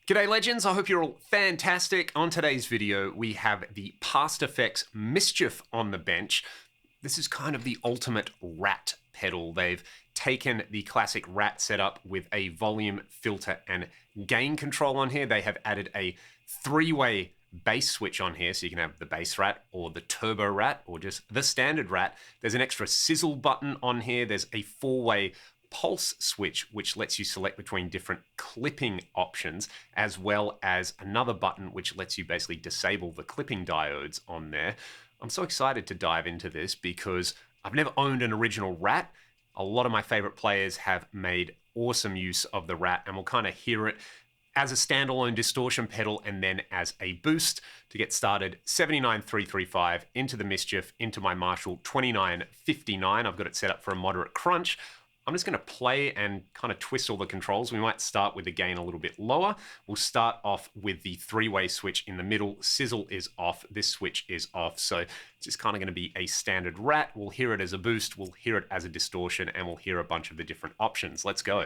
G'day legends, I hope you're all fantastic. On today's video, we have the PastFx Mischief on the bench. This is kind of the ultimate rat pedal. They've taken the classic rat setup with a volume, filter, and gain control on here. They have added a three-way bass switch on here, so you can have the bass rat or the turbo rat or just the standard rat. There's an extra sizzle button on here. There's a four-way pulse switch, which lets you select between different clipping options, as well as another button which lets you basically disable the clipping diodes on there. I'm so excited to dive into this because I've never owned an original rat. A lot of my favorite players have made awesome use of the rat, and we'll kind of hear it as a standalone distortion pedal and then as a boost. To get started, 79,335 into the Mischief, into my Marshall 2959. I've got it set up for a moderate crunch. I'm just going to play and kind of twist all the controls. We might start with the gain a little bit lower. We'll start off with the three-way switch in the middle. Sizzle is off. This switch is off. So it's just kind of going to be a standard rat. We'll hear it as a boost. We'll hear it as a distortion. And we'll hear a bunch of the different options. Let's go.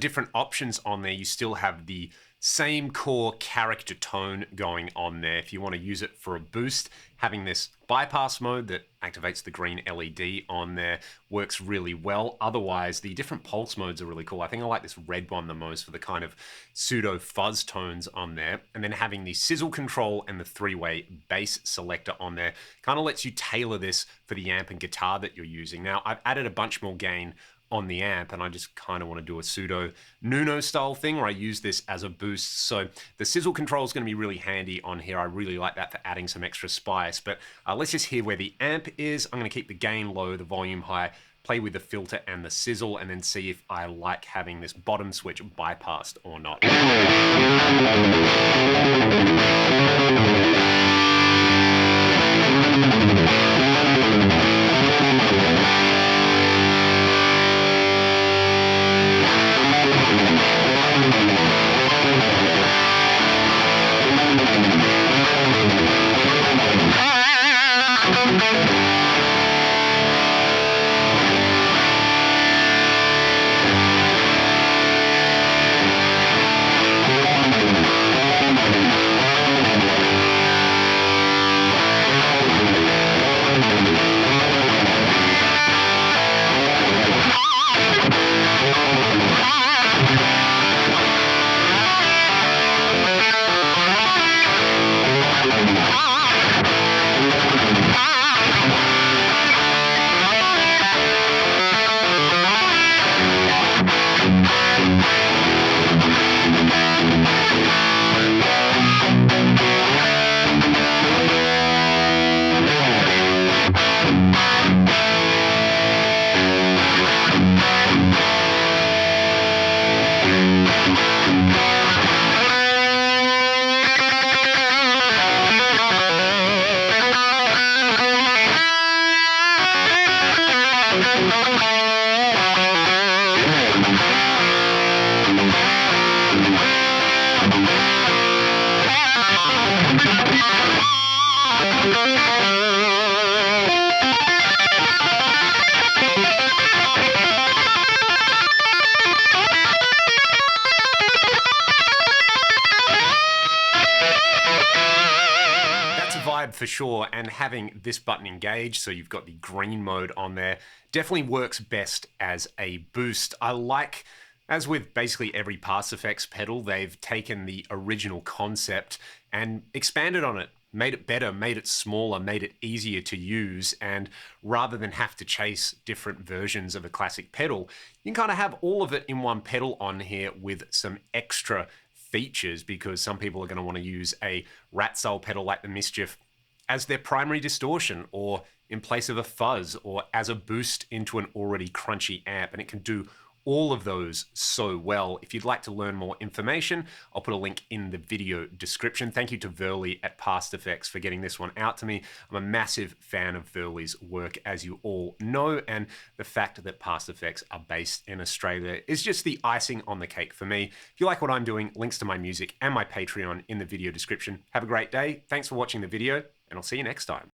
different options on there, you still have the same core character tone going on there. If you want to use it for a boost, having this bypass mode that activates the green LED on there works really well. Otherwise, the different pulse modes are really cool. I think I like this red one the most for the kind of pseudo fuzz tones on there. And then having the sizzle control and the 3-way bass selector on there kind of lets you tailor this for the amp and guitar that you're using. Now, I've added a bunch more gain on the amp, and I just kind of want to do a pseudo Nuno style thing where I use this as a boost. So the sizzle control is going to be really handy on here. I really like that for adding some extra spice. But let's just hear where the amp is. I'm going to keep the gain low, the volume high, play with the filter and the sizzle, and then see if I like having this bottom switch bypassed or not. For sure, and having this button engaged, so you've got the green mode on there, definitely works best as a boost. I like, as with basically every PastFx pedal, they've taken the original concept and expanded on it, made it better, made it smaller, made it easier to use, and rather than have to chase different versions of a classic pedal, you can kind of have all of it in one pedal on here with some extra features, because some people are going to want to use a rat style pedal like the Mischief as their primary distortion, or in place of a fuzz, or as a boost into an already crunchy amp, and it can do all of those so well. If you'd like to learn more information, I'll put a link in the video description. Thank you to Verley at PastFx for getting this one out to me. I'm a massive fan of Verley's work, as you all know, and the fact that PastFx are based in Australia is just the icing on the cake for me. If you like what I'm doing, links to my music and my Patreon in the video description. Have a great day. Thanks for watching the video, and I'll see you next time.